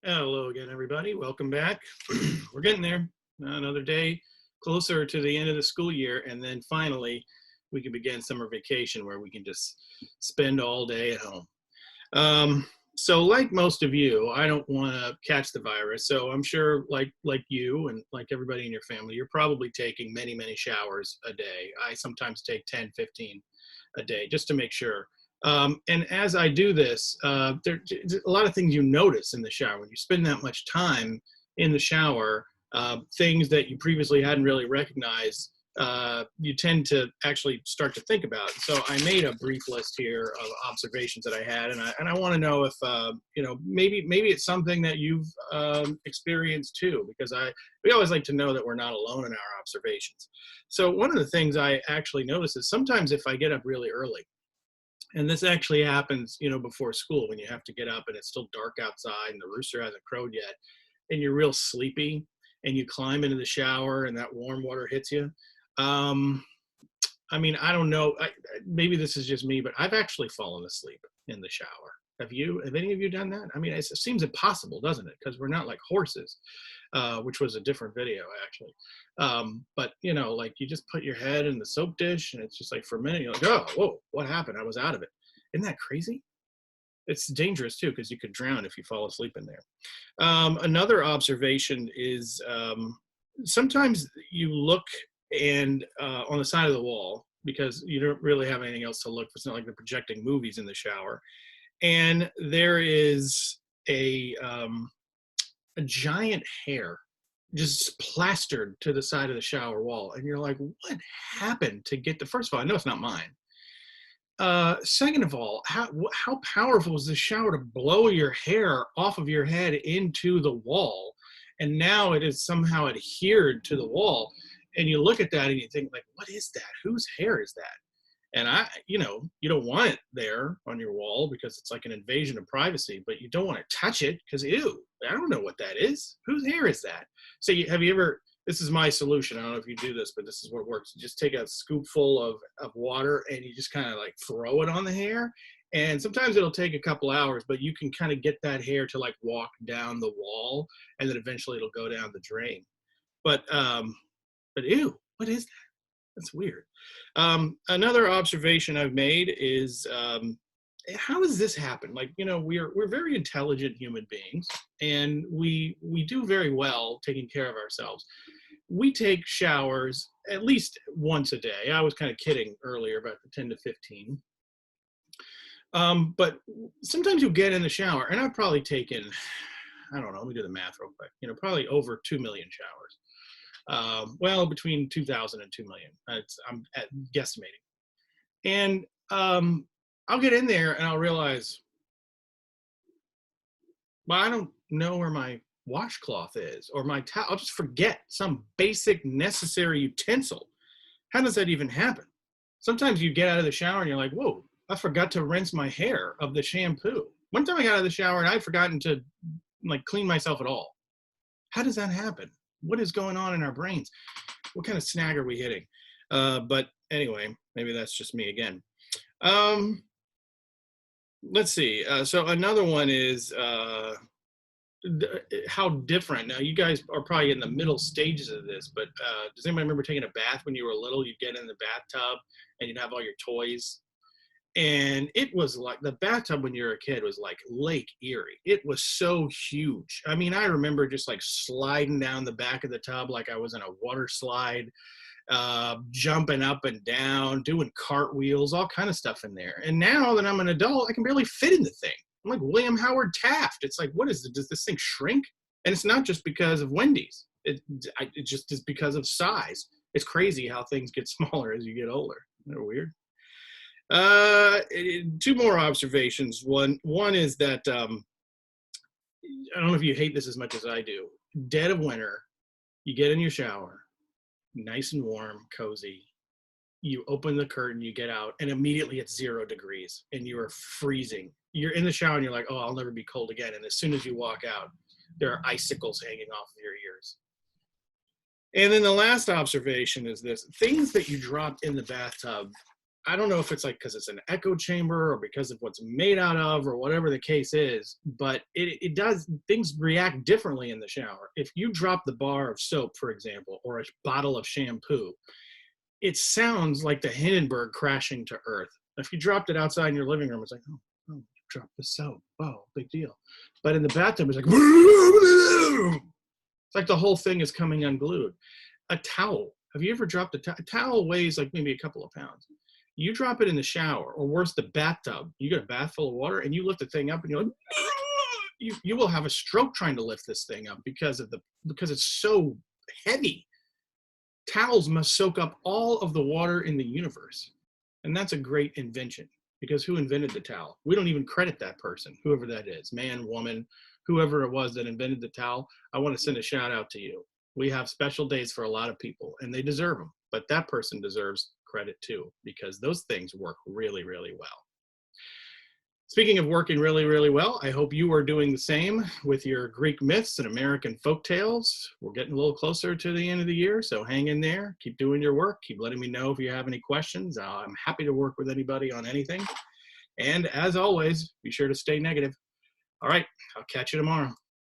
Hello again, everybody. Welcome back. We're getting there. Another day closer to the end of the school year, and then finally we can begin summer vacation where we can just spend all day at home. So, like most of you, I don't want to catch the virus. So I'm sure, like you and like everybody in your family, you're probably taking many, many showers a day. I sometimes take 10, 15 a day just to make sure. And as I do this, there's a lot of things you notice in the shower. When you spend that much time in the shower, things that you previously hadn't really recognized, you tend to actually start to think about. So I made a brief list here of observations that I had, and I want to know if maybe it's something that you've experienced too, because we always like to know that we're not alone in our observations. So one of the things I actually notice is sometimes if I get up really early, and this actually happens, before school when you have to get up and it's still dark outside and the rooster hasn't crowed yet, and you're real sleepy, and you climb into the shower and that warm water hits you. Um, I mean, I don't know. Maybe this is just me, but I've actually fallen asleep in the shower. Have you? Have any of you done that? I mean, it seems impossible, doesn't it? Because we're not like horses, which was a different video actually. But like you just put your head in the soap dish, and it's just like for a minute you're like, oh, whoa, what happened? I was out of it. Isn't that crazy? It's dangerous too because you could drown if you fall asleep in there. Another observation is sometimes you look and on the side of the wall because you don't really have anything else to look for. It's not like they're projecting movies in the shower, and there is a giant hair just plastered to the side of the shower wall, and you're like, what happened to get the? First of all, I know it's not mine. Second of all, how powerful is the shower to blow your hair off of your head into the wall, and now it is somehow adhered to the wall, and you look at that and you think like, what is that? Whose hair is that? And you don't want it there on your wall because it's like an invasion of privacy, but you don't want to touch it because ew, I don't know what that is. Whose hair is that? So have you ever? This is my solution. I don't know if you do this, but this is what works. You just take a scoopful of water and you just kind of like throw it on the hair. And sometimes it'll take a couple hours, but you can kind of get that hair to like walk down the wall, and then eventually it'll go down the drain. But ew, what is that? That's weird. Another observation I've made is how does this happen? Like, we're very intelligent human beings, and we do very well taking care of ourselves. We take showers at least once a day. I was kind of kidding earlier about the 10 to 15. But sometimes you get in the shower, and I've probably taken, I don't know, let me do the math real quick, probably over 2 million showers. Well, between 2,000 and 2 million. I'm guesstimating. And I'll get in there and I'll realize, well, I don't know where my washcloth is or my towel. I'll just forget some basic necessary utensil. How does that even happen? Sometimes you get out of the shower and you're like, whoa, I forgot to rinse my hair of the shampoo. One time I got out of the shower and I'd forgotten to like clean myself at all. How does that happen? What is going on in our brains? What kind of snag are we hitting? But anyway, maybe that's just me again. Let's see. So another one is how different. Now, you guys are probably in the middle stages of this, but does anybody remember taking a bath when you were little? You'd get in the bathtub and you'd have all your toys. And it was like the bathtub when you were a kid was like Lake Erie. It was so huge. I mean, I remember just like sliding down the back of the tub like I was in a water slide, jumping up and down, doing cartwheels, all kind of stuff in there. And now that I'm an adult, I can barely fit in the thing. I'm like William Howard Taft. It's like, what is it? Does this thing shrink? And it's not just because of Wendy's. It just is because of size. It's crazy how things get smaller as you get older. Isn't that weird? Two more observations. One is that I don't know if you hate this as much as I do. Dead of winter, you get in your shower, nice and warm, cozy. You open the curtain, you get out, and immediately it's 0 degrees, and you are freezing. You're in the shower, and you're like, oh, I'll never be cold again. And as soon as you walk out, there are icicles hanging off of your ears. And then the last observation is this: things that you dropped in the bathtub I don't know if it's like because it's an echo chamber or because of what's made out of or whatever the case is, but it does, things react differently in the shower. If you drop the bar of soap, for example, or a bottle of shampoo, it sounds like the Hindenburg crashing to earth. If you dropped it outside in your living room, it's like, oh, drop the soap. Oh, big deal. But in the bathtub, it's like, it's like the whole thing is coming unglued. A towel. Have you ever dropped a towel? A towel weighs like maybe a couple of pounds. You drop it in the shower, or worse, the bathtub. You get a bath full of water, and you lift the thing up, and you're like, you will have a stroke trying to lift this thing up because it's so heavy. Towels must soak up all of the water in the universe. And that's a great invention, because who invented the towel? We don't even credit that person, whoever that is, man, woman, whoever it was that invented the towel. I want to send a shout out to you. We have special days for a lot of people, and they deserve them. But that person deserves credit too, because those things work really, really well. Speaking of working really, really well, I hope you are doing the same with your Greek myths and American folktales. We're getting a little closer to the end of the year, so hang in there. Keep doing your work. Keep letting me know if you have any questions. I'm happy to work with anybody on anything. And as always, be sure to stay negative. All right, I'll catch you tomorrow.